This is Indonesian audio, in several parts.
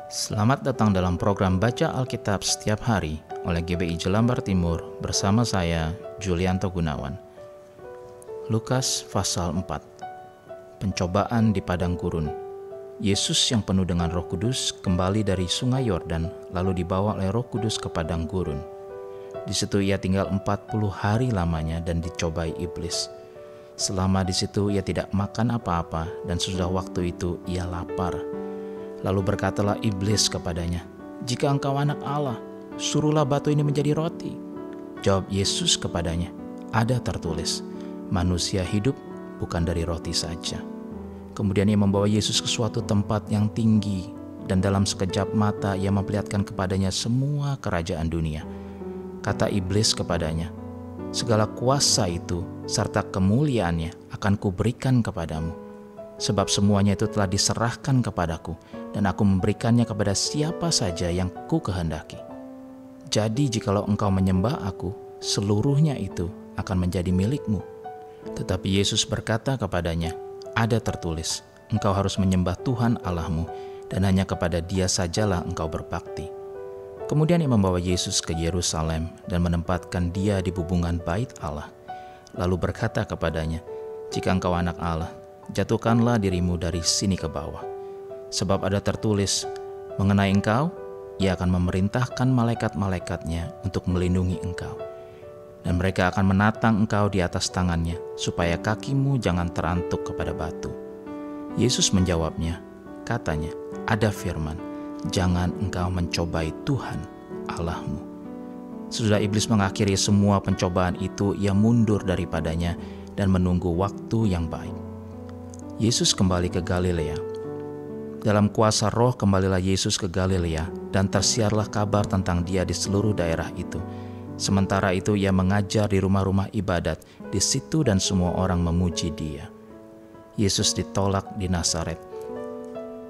Selamat datang dalam program Baca Alkitab Setiap Hari oleh GBI Jelambar Timur bersama saya, Julianto Gunawan. Lukas pasal 4. Pencobaan di padang gurun. Yesus yang penuh dengan Roh Kudus kembali dari sungai Yordan lalu dibawa oleh Roh Kudus ke padang gurun. Di situ ia tinggal 40 hari lamanya dan dicobai iblis. Selama di situ ia tidak makan apa-apa dan sudah waktu itu ia lapar. Lalu berkatalah iblis kepadanya, "Jika engkau anak Allah, suruhlah batu ini menjadi roti." Jawab Yesus kepadanya, "Ada tertulis, manusia hidup bukan dari roti saja." Kemudian ia membawa Yesus ke suatu tempat yang tinggi, dan dalam sekejap mata ia memperlihatkan kepadanya semua kerajaan dunia. Kata iblis kepadanya, "Segala kuasa itu serta kemuliaannya akan kuberikan kepadamu, sebab semuanya itu telah diserahkan kepadaku, dan aku memberikannya kepada siapa saja yang ku kehendaki. Jadi jikalau engkau menyembah aku, seluruhnya itu akan menjadi milikmu." Tetapi Yesus berkata kepadanya, "Ada tertulis, engkau harus menyembah Tuhan Allahmu, dan hanya kepada Dia sajalah engkau berbakti." Kemudian ia membawa Yesus ke Yerusalem dan menempatkan Dia di bubungan bait Allah. Lalu berkata kepadanya, "Jika engkau anak Allah, jatuhkanlah dirimu dari sini ke bawah. Sebab ada tertulis, mengenai engkau, ia akan memerintahkan malaikat-malaikatnya untuk melindungi engkau. Dan mereka akan menatang engkau di atas tangannya, supaya kakimu jangan terantuk kepada batu." Yesus menjawabnya, katanya, "Ada firman, jangan engkau mencobai Tuhan Allahmu." Sesudah iblis mengakhiri semua pencobaan itu, ia mundur daripadanya dan menunggu waktu yang baik. Yesus kembali ke Galilea. Dalam kuasa Roh kembalilah Yesus ke Galilea, dan tersiarlah kabar tentang Dia di seluruh daerah itu. Sementara itu ia mengajar di rumah-rumah ibadat di situ dan semua orang memuji Dia. Yesus ditolak di Nazaret.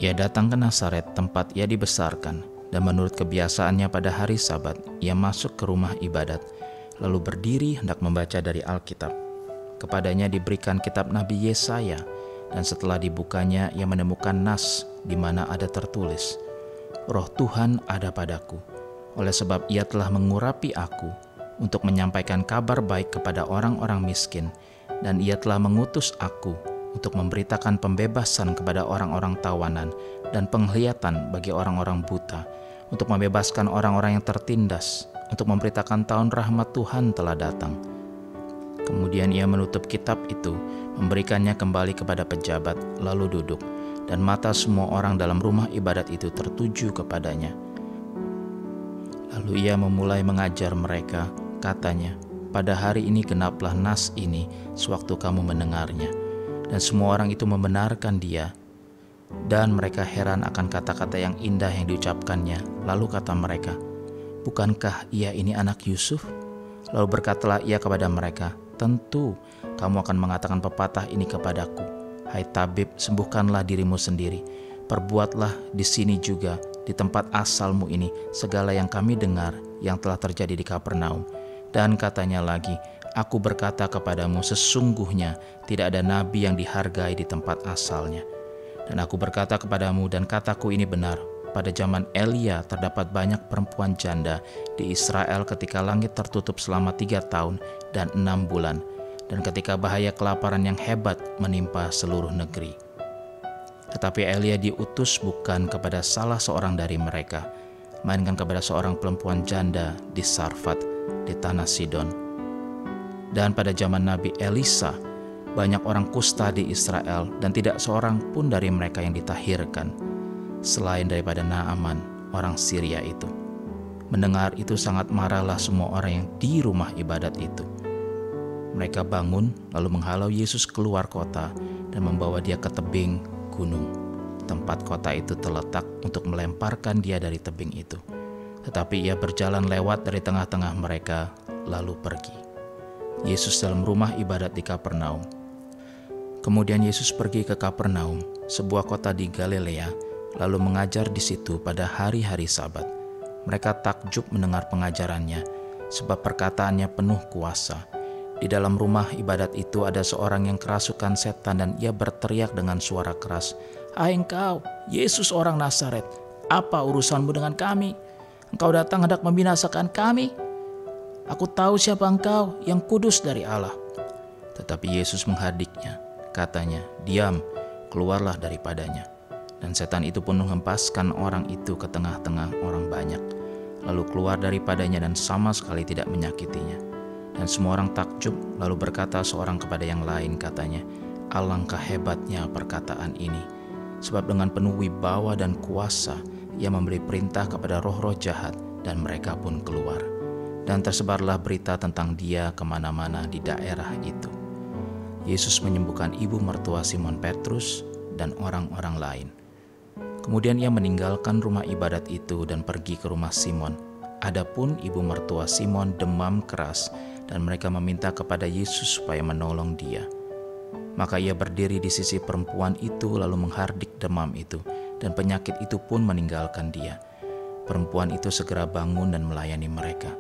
Ia datang ke Nazaret, tempat ia dibesarkan, dan menurut kebiasaannya pada hari Sabat ia masuk ke rumah ibadat, lalu berdiri hendak membaca dari Alkitab. Kepadanya diberikan kitab Nabi Yesaya, dan setelah dibukanya ia menemukan nas di mana ada tertulis, "Roh Tuhan ada padaku, oleh sebab ia telah mengurapi aku untuk menyampaikan kabar baik kepada orang-orang miskin, dan ia telah mengutus aku untuk memberitakan pembebasan kepada orang-orang tawanan dan penglihatan bagi orang-orang buta, untuk membebaskan orang-orang yang tertindas, untuk memberitakan tahun rahmat Tuhan telah datang." Kemudian ia menutup kitab itu, memberikannya kembali kepada pejabat, lalu duduk, dan mata semua orang dalam rumah ibadat itu tertuju kepadanya. Lalu ia memulai mengajar mereka, katanya, "Pada hari ini genaplah nas ini sewaktu kamu mendengarnya." Dan semua orang itu membenarkan dia, dan mereka heran akan kata-kata yang indah yang diucapkannya. Lalu kata mereka, "Bukankah ia ini anak Yusuf?" Lalu berkatalah ia kepada mereka, "Tentu kamu akan mengatakan pepatah ini kepadaku, 'Hai tabib, sembuhkanlah dirimu sendiri. Perbuatlah di sini juga, di tempat asalmu ini, segala yang kami dengar yang telah terjadi di Kapernaum.' Dan katanya lagi, 'Aku berkata kepadamu, sesungguhnya tidak ada nabi yang dihargai di tempat asalnya. Dan aku berkata kepadamu, dan kataku ini benar, pada zaman Elia terdapat banyak perempuan janda di Israel ketika langit tertutup selama 3 tahun dan 6 bulan, dan ketika bahaya kelaparan yang hebat menimpa seluruh negeri. Tetapi Elia diutus bukan kepada salah seorang dari mereka, melainkan kepada seorang perempuan janda di Sarfat di tanah Sidon. Dan pada zaman Nabi Elisa, banyak orang kusta di Israel, dan tidak seorang pun dari mereka yang ditahirkan, selain daripada Naaman, orang Syria itu." Mendengar itu sangat marahlah semua orang yang di rumah ibadat itu. Mereka bangun lalu menghalau Yesus keluar kota dan membawa Dia ke tebing gunung, tempat kota itu terletak, untuk melemparkan Dia dari tebing itu. Tetapi ia berjalan lewat dari tengah-tengah mereka lalu pergi. Yesus dalam rumah ibadat di Kapernaum. Kemudian Yesus pergi ke Kapernaum, sebuah kota di Galilea, lalu mengajar di situ pada hari-hari Sabat. Mereka takjub mendengar pengajarannya, sebab perkataannya penuh kuasa. Di dalam rumah ibadat itu ada seorang yang kerasukan setan, dan ia berteriak dengan suara keras, "Hai engkau, Yesus orang Nazaret, Apa urusanmu dengan kami? Engkau datang hendak membinasakan kami? Aku tahu siapa engkau, yang kudus dari Allah." Tetapi Yesus menghardiknya, katanya, "Diam, keluarlah daripadanya." Dan setan itu pun menghempaskan orang itu ke tengah-tengah orang banyak, lalu keluar daripadanya dan sama sekali tidak menyakitinya. Dan semua orang takjub, lalu berkata seorang kepada yang lain, katanya, "Alangkah hebatnya perkataan ini, sebab dengan penuh wibawa dan kuasa ia memberi perintah kepada roh-roh jahat, dan mereka pun keluar." Dan tersebarlah berita tentang dia kemana-mana di daerah itu. Yesus menyembuhkan ibu mertua Simon Petrus dan orang-orang lain. Kemudian ia meninggalkan rumah ibadat itu dan pergi ke rumah Simon. Adapun ibu mertua Simon demam keras, dan mereka meminta kepada Yesus supaya menolong dia. Maka ia berdiri di sisi perempuan itu lalu menghardik demam itu, dan penyakit itu pun meninggalkan dia. Perempuan itu segera bangun dan melayani mereka.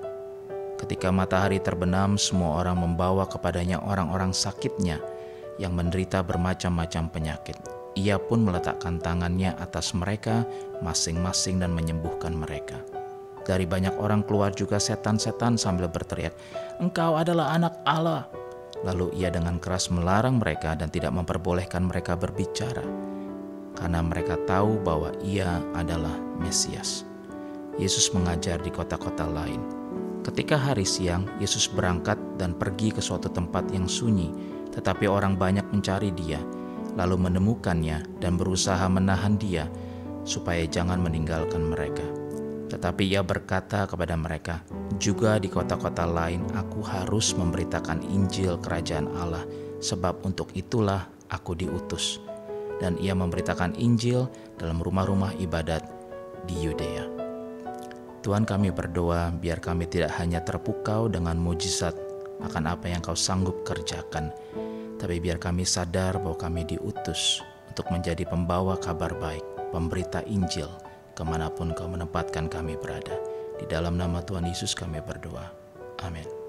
Ketika matahari terbenam, semua orang membawa kepadanya orang-orang sakitnya yang menderita bermacam-macam penyakit. Ia pun meletakkan tangannya atas mereka masing-masing dan menyembuhkan mereka. Dari banyak orang keluar juga setan-setan sambil berteriak, "Engkau adalah Anak Allah." Lalu ia dengan keras melarang mereka dan tidak memperbolehkan mereka berbicara, karena mereka tahu bahwa ia adalah Mesias. Yesus mengajar di kota-kota lain. Ketika hari siang, Yesus berangkat dan pergi ke suatu tempat yang sunyi, tetapi orang banyak mencari dia, lalu menemukannya dan berusaha menahan dia, supaya jangan meninggalkan mereka. Tetapi ia berkata kepada mereka, "Juga di kota-kota lain aku harus memberitakan Injil Kerajaan Allah, sebab untuk itulah aku diutus." Dan ia memberitakan Injil dalam rumah-rumah ibadat di Yudea. Tuhan, kami berdoa biar kami tidak hanya terpukau dengan mujizat akan apa yang Kau sanggup kerjakan, tapi biar kami sadar bahwa kami diutus untuk menjadi pembawa kabar baik, pemberita Injil, kemanapun Kau menempatkan kami berada. Di dalam nama Tuhan Yesus kami berdoa. Amin.